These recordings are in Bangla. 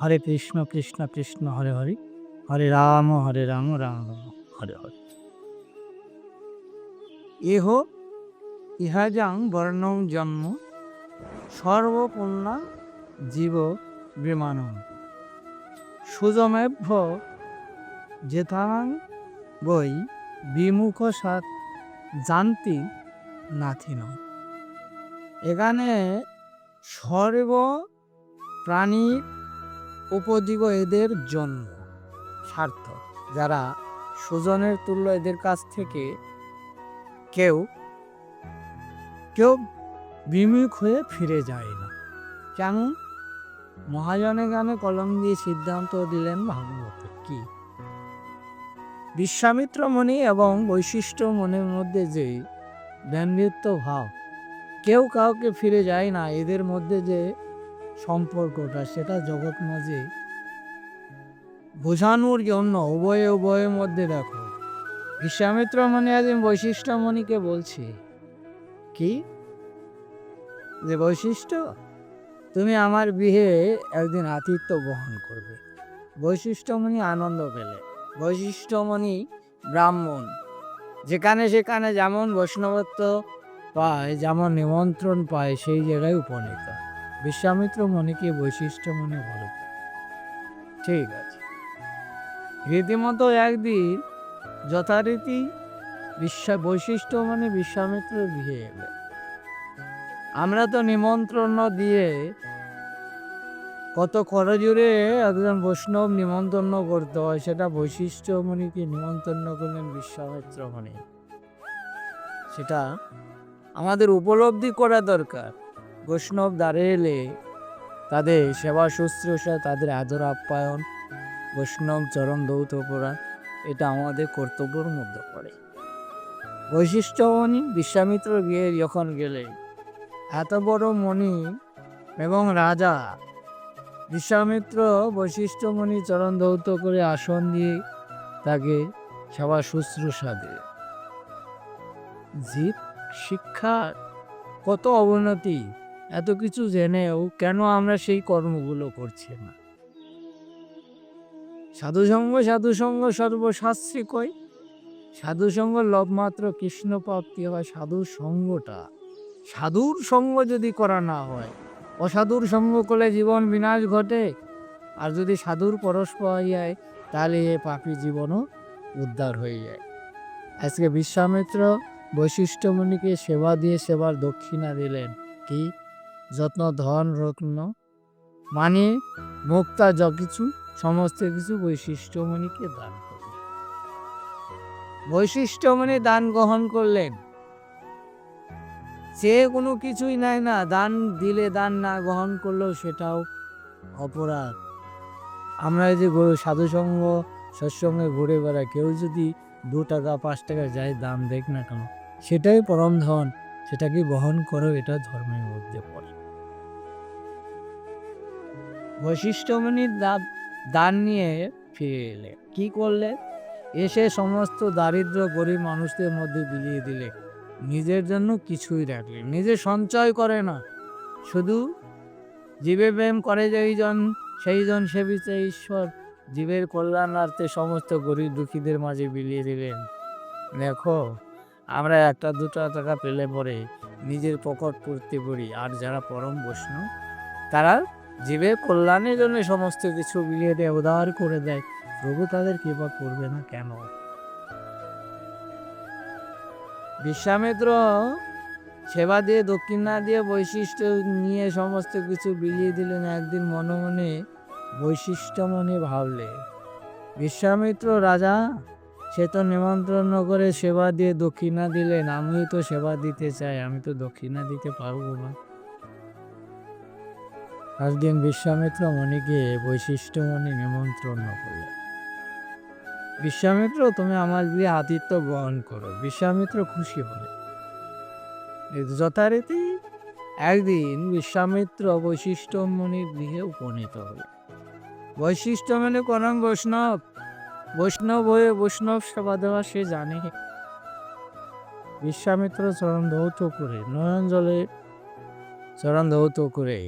হরে কৃষ্ণ কৃষ্ণ কৃষ্ণ হরে হরে, হরে রাম রাম রাম হরে হরে। এহ ইহাজাং বর্ণং জন্ম সর্বপুণ্যা জীব বিমানম সুজমেভ্য যেথাং বৈ বিমুখ সাত জানতি নাথিন। এখানে সর্ব প্রাণীর উপজীব এদের জন্য সার্থক, যারা সুজনের তুল্য এদের কাছ থেকে কেউ কেউ বিমুখ হয়ে ফিরে যায় না। কেমন? মহাজনে গানে কলম দিয়ে সিদ্ধান্ত দিলেন ভাগবত কি বিশ্বামিত্র মণি এবং বৈশিষ্ট্য মনের মধ্যে যে বন্ধুত্ব ভাব, কেউ কাউকে ফিরে যায় না, এদের মধ্যে যে সম্পর্কটা সেটা জগৎ মাঝে বোঝানোর জন্য উভয়ের মধ্যে দেখো বিশ্বামিত্র মণি একদিন বৈশিষ্ট্য মণিকে বলছে কি যে বৈশিষ্ট্য, তুমি আমার বিয়ে একদিন আতিথ্য বহন করবে। বৈশিষ্ট্যমণি আনন্দ পেলে। বৈশিষ্ট্যমণি ব্রাহ্মণ, যেখানে সেখানে যেমন বৈষ্ণবত্ব পায়, যেমন নিমন্ত্রণ পায়, সেই জায়গায় উপনীত। বিশ্বামিত্র মণিকে বৈশিষ্ট্যমণি বলে। ঠিক আছে, রীতিমতো একদিন যথারীতি বৈশিষ্ট্যমণি বিশ্বামিত্র বিয়ে এলে। আমরা তো নিমন্ত্রণ দিয়ে কত করজোরে একজন বৈষ্ণব নিমন্ত্রণ করতে হয়, সেটা বৈশিষ্ট্যমণিকে নিমন্ত্রণ করলেন বিশ্বামিত্র মণি। সেটা আমাদের উপলব্ধি করা দরকার। বৈষ্ণব দাঁড়িয়ে এলে তাদের সেবা শুশ্রূষা, তাদের আদর আপ্যায়ন, বৈষ্ণব চরণ দৌত করা, এটা আমাদের কর্তব্যের মধ্যে পড়ে। বৈশিষ্ট্যমণি বিশ্বামিত্র বিয়ে যখন গেলে, এত বড় মণি এবং রাজা বিশ্বামিত্র বৈশিষ্ট্যমণি চরণ দৌত করে আসন দিয়ে তাকে সেবা শুশ্রূষা দিয়ে। জীব শিক্ষার কত অবনতি, এত কিছু জেনেও কেন আমরা সেই কর্মগুলো করছি না? সাধুসঙ্গ সর্বশাস্ত্রী কই, সাধুসঙ্গ লভমাত্র কৃষ্ণ প্রাপ্তি হয়। সাধুর সঙ্গ যদি করা না হয়, অসাধুর সঙ্গ করলে জীবন বিনাশ ঘটে। আর যদি সাধুর পরশ পাওয়া যায়, তাহলে এ পাপী জীবনও উদ্ধার হয়ে যায়। আজকে বিশ্বামিত্র বৈশিষ্ট্যমণিকে সেবা দিয়ে সেবার দক্ষিণা দিলেন কি? যত্ন ধন রত্ন মানে মুক্তা যা কিছু, সমস্ত কিছু বৈশিষ্ট্যমণিকে দান করলেন। বৈশিষ্ট্যমণি দান গ্রহণ করলেন। সে কোনো কিছুই নেয় না, দান দিলে দান না গ্রহণ করলেও সেটাও অপরাধ। আমরা যে সাধুসঙ্গ সৎসঙ্গে ঘুরে বেড়াই, কেউ যদি 2 টাকা 5 টাকা যায় দাম দেখ না কেন, সেটাই পরম ধন, সেটাকে বহন করো, এটা ধর্মের মধ্যে পড়ে। বৈশিষ্ট্যমণি দান নিয়ে ফিরে এলে, কি করলে? এসে সমস্ত দারিদ্র গরিব মানুষদের মধ্যে বিলিয়ে দিলে। নিজের জন্য কিছুই রাখলেন, নিজে সঞ্চয় করে না, শুধু জীবে প্রেম করে সেই জন সেবিছে ঈশ্বর, জীবের কল্যাণার্থে সমস্ত গরিব দুঃখীদের মাঝে বিলিয়ে দিলেন। দেখো, আমরা 1-2 টাকা পেলে পরে নিজের পকেট পূর্তি করি, আর যারা পরম বৈষ্ণব তারা জীবের কল্যাণের জন্য সমস্ত কিছু বিলিয়ে দেয়, উদার করে দেয়। প্রভু তাদের কৃপা করবে না কেন? বিশ্বামিত্র সেবা দিয়ে দক্ষিণা দিয়ে বৈশিষ্ট্য নিয়ে সমস্ত কিছু বিলিয়ে দিলেন। একদিন মনে মনে বৈশিষ্ট্যমণি ভাবলে, বিশ্বামিত্র রাজা, সে তো নিমন্ত্রণ করে সেবা দিয়ে দক্ষিণা দিলেন, আমিও তো সেবা দিতে চাই, আমি তো দক্ষিণা দিতে পারবো না। একদিন বিশ্বামিত্র মণিকে বৈশিষ্ট্যমণি নিমন্ত্রণ করলেন, বিশ্বামিত্র তুমি আমার বিয়ে আতিথ্য গ্রহণ করো। বিশ্বামিত্র খুশি হলেন। যথারীতি একদিন বিশ্বামিত্র বৈশিষ্ট্যমণির গৃহে উপনীত হলেন। বৈশিষ্ট্যমণি কোন বৈষ্ণব হয়ে বৈষ্ণব সেবা দেওয়া সে জানে। বিশ্বামিত্র চরণ ধৌত করে, নয়ন জলে চরণ ধৌত করে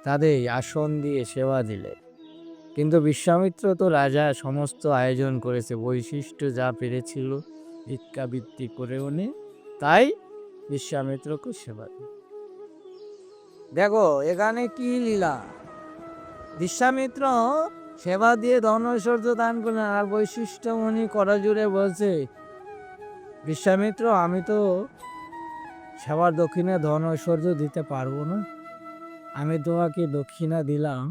তাদের আসন দিয়ে সেবা দিলে। কিন্তু বিশ্বামিত্র তো রাজা সমস্ত আয়োজন করেছে, বৈশিষ্ট্য যা পেরেছিল ভিক্ষাবৃত্তি করে উনি, তাই বিশ্বামিত্রকে সেবা দিল। দেখো এখানে কি লীলা, বিশ্বামিত্র সেবা দিয়ে ধন ঐশ্বর্য দান করলেন, আর বৈশিষ্ট্য উনি করা জুড়ে বলছে, বিশ্বামিত্র আমি তো সেবার দক্ষিণে ধন ঐশ্বর্য দিতে পারবো না, আমি তোমাকে দক্ষিণা দিলাম,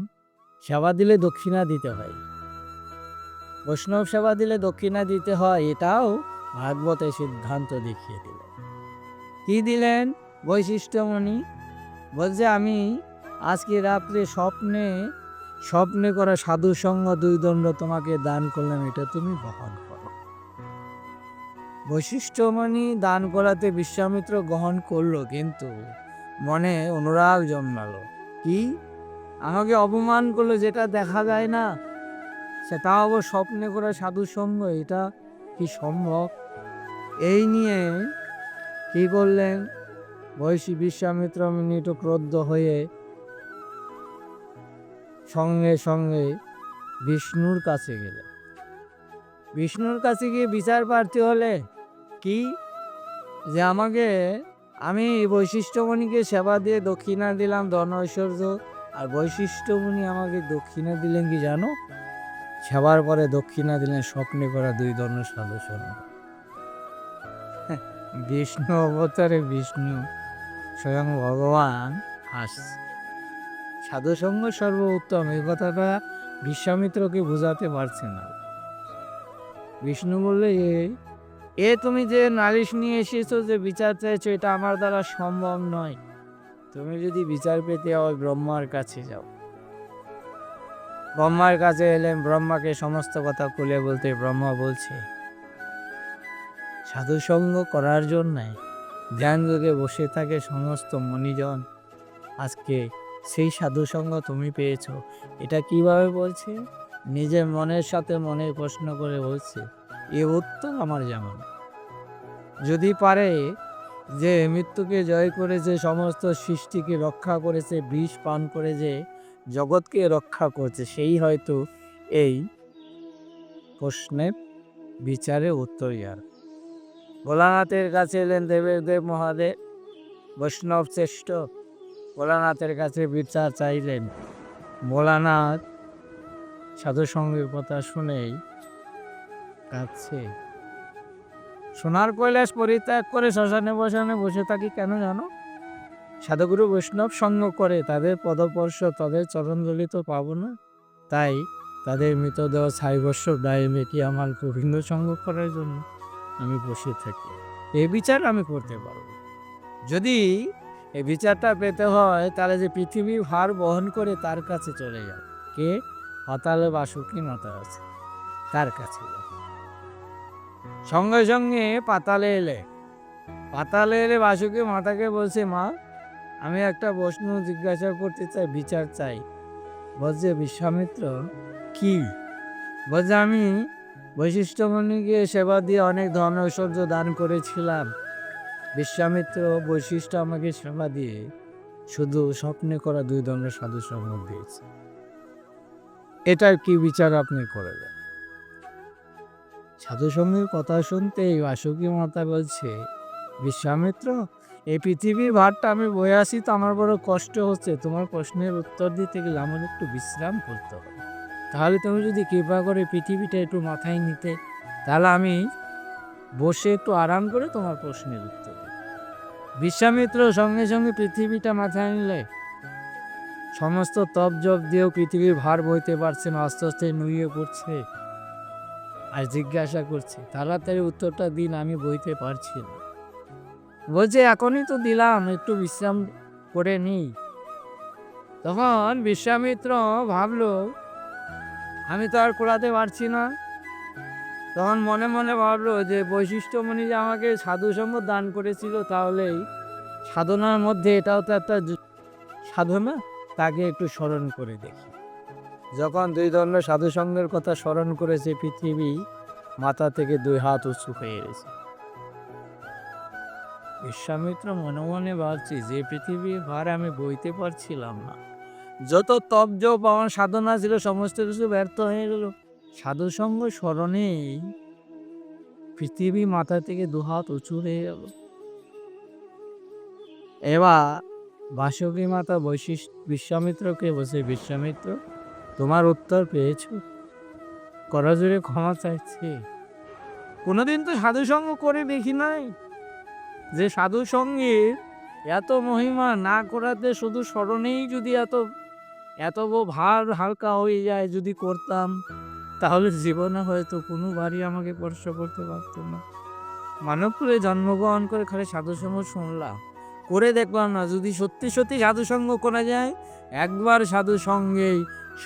সেবা দিলে দক্ষিণা দিতে হয়, বৈষ্ণব সেবা দিলে দক্ষিণা দিতে হয়, এটাও ভাগবতে সিদ্ধান্ত দেখিয়ে দিলেন। কি দিলেন বৈশিষ্ট্যমণি? বলছে আমি আজকে রাত্রে স্বপ্নে করা সাধু সঙ্গ 2 দণ্ড তোমাকে দান করলাম, এটা তুমি গ্রহণ করো। বৈশিষ্ট্যমণি দান করাতে বিশ্বামিত্র গ্রহণ করলো, কিন্তু মনে অনুরাগ জন্মালো। কি, আমাকে অপমান করলো, যেটা দেখা যায় না সেটা আবার স্বপ্নে করা সাধু সঙ্গ, এটা কি সম্ভব? এই নিয়ে কি করলেন বিশ্বামিত্র মুনি তো ক্রুদ্ধ হয়ে সঙ্গে সঙ্গে বিষ্ণুর কাছে গেলেন। বিষ্ণুর কাছে গিয়ে বিচার প্রার্থী হলে কি, যে আমি বৈশিষ্ট্যমণিকে সেবা দিয়ে দক্ষিণা দিলাম ধন ঐশ্বর্য, আর বৈশিষ্ট্যমণি আমাকে দক্ষিণা দিলেন কি জানো? সেবার পরে দক্ষিণা দিলেন স্বপ্নে করা 2 দণ্ড সাধু সঙ্গ। বিষ্ণু অবতারে বিষ্ণু স্বয়ং ভগবান হাসছে। সাধুসঙ্গ সর্বোত্তম, এই কথাটা বিশ্বামিত্রকে বোঝাতে পারছে না। বিষ্ণু বললে, এ তুমি যে নালিশ নিয়ে এসেছো, যে বিচার চাইছো, এটা আমার দ্বারা সম্ভব নয়, তুমি যদি বিচার পেতে হয় ব্রহ্মার কাছে যাও। ব্রহ্মার কাছে এলেন, ব্রহ্মাকে সমস্ত কথা খুলে বলতে ব্রহ্মা বলছে, সাধুসঙ্গ করার জন্য ধ্যান যোগে বসে থাকে সমস্ত মণিজন, আজকে সেই সাধুসঙ্গ তুমি পেয়েছো। এটা কিভাবে বলছে? নিজের মনের সাথে মনে প্রশ্ন করে বলছে, এ উত্তর আমার যেমন, যদি পারে যে মৃত্যুকে জয় করেছে, সমস্ত সৃষ্টিকে রক্ষা করেছে, বিষ পান করে যে জগৎকে রক্ষা করছে, সেই হয়তো এই প্রশ্নের বিচারে উত্তর ইয়ার। ভোলানাথের কাছে এলেন দেব মহাদেব, বৈষ্ণব শ্রেষ্ঠ, ভোলানাথের কাছে বিচার চাইলেন। ভোলানাথ সাধুসঙ্গের কথা শুনেই কাঁদছে। সোনার কৈলাস পরিত্যাগ করে শ্মশানে বসে থাকি কেন জানো? সাধুগুরু বৈষ্ণব সঙ্গ করে, তাদের পদস্পর্শ, তাদের চরণধূলি তো পাবো না, তাই তাদের মৃতদেহ ছাইবস্য গায়ে মেটি আমার গোবিন্দ সঙ্গ করার জন্য আমি বসে থাকি। এই বিচার আমি করতে পারবো। যদি এই বিচারটা পেতে হয়, তাহলে যে পৃথিবীর ভার বহন করে তার কাছে চলে যাও। কে? পাতালে বাসুকী মাতা আছে, তার কাছে যাও। সঙ্গে সঙ্গে পাতালে এলে বাসুকী মাতাকে বলছে, মা আমি একটা প্রশ্ন জিজ্ঞাসা করতে চাই, বিচার চাই। বলছে, বিশ্বামিত্র কি? বলছে, আমি বৈশিষ্ট্যমণিকে সেবা দিয়ে অনেক ধন ঐশ্বর্য দান করেছিলাম, বিশ্বামিত্র বৈশিষ্ট্য আমাকে সেবা দিয়ে শুধু স্বপ্নে করা 2 দণ্ড সাধু সঙ্গ দিয়েছে, এটার কি বিচার আপনি করে দেন? সাধুসঙ্গের কথা শুনতে বাসুকী মাতা বলছে, বিশ্বামিত্র এই পৃথিবীর ভারটা আমি বয়ে আসি তো আমার বড় কষ্ট হচ্ছে, তোমার প্রশ্নের উত্তর দিতে গেলে আমার একটু বিশ্রাম করতে হবে, তাহলে তুমি যদি কৃপা করে পৃথিবীটা একটু মাথায় নিতে, তাহলে আমি বসে একটু আরাম করে তোমার প্রশ্নের উত্তর দিই। বিশ্বামিত্র সঙ্গে সঙ্গে পৃথিবীটা মাথায় নিলে, সমস্ত তপ জপ দিয়েও পৃথিবীর ভার বইতে পারছে না, আস্তে আস্তে নুয়ে পড়ছে, আর জিজ্ঞাসা করছে, তাড়াতাড়ি উত্তরটা দিন, আমি বইতে পারছি না। বলছে, এখনই তো দিলাম, একটু বিশ্রাম করে নিই। তখন বিশ্বামিত্র ভাবলো, আমি তো আর কোলাতে পারছি না। তখন মনে মনে ভাবলো যে বৈশিষ্ট্যমণি যে আমাকে সাধুসঙ্গ দান করেছিল, তাহলেই সাধনার মধ্যে এটাও তো একটা সাধনা, তাকে একটু স্মরণ করে দেখি। যখন 2 দণ্ড সাধুসঙ্গের কথা স্মরণ করেছে, পৃথিবী মাথা থেকে 2 হাত উঁচু হয়ে গেছে। বিশ্বামিত্র মনে মনে ভাবছি, যে পৃথিবীর ভার আমি বইতে পারছিলাম না, যত তপ জপ আমার সাধনা ছিল সমস্ত কিছু ব্যর্থ হয়ে গেল। সাধুসঙ্গ স্মরণেই পৃথিবী মাথা থেকে দুহাত উঁচু হয়ে গেল। এবার বাসুকী মাতা বিশ্বামিত্রকে বসে, বিশ্বামিত্র তোমার উত্তর পেয়েছো, করজোড়ে ক্ষমা চাইছি। কোনোদিন তো সাধুসঙ্গ করে দেখি নাই, যে সাধুসঙ্গের এত মহিমা না করাতে শুধু স্মরণেই যদি এত ভার হালকা হয়ে যায়, যদি করতাম তাহলে জীবনে হয়তো কোনো বাড়ি আমাকে স্পর্শ করতে পারতো না। মানবপুরে জন্মগ্রহণ করে খালি সাধুসঙ্গ শুনলাম, করে দেখলাম না। যদি সত্যি সত্যি সাধুসঙ্গ করা যায়, একবার সাধুসঙ্গেই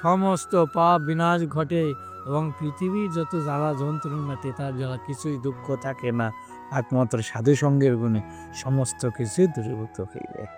সমস্ত পাপ বিনাশ ঘটে এবং পৃথিবীর যত জ্বালা যন্ত্রণা তেতার জ্বালা কিছুই দুঃখ থাকে না, একমাত্র সাধুসঙ্গের গুণে সমস্ত কিছু দূরীভূত হয়ে যায়।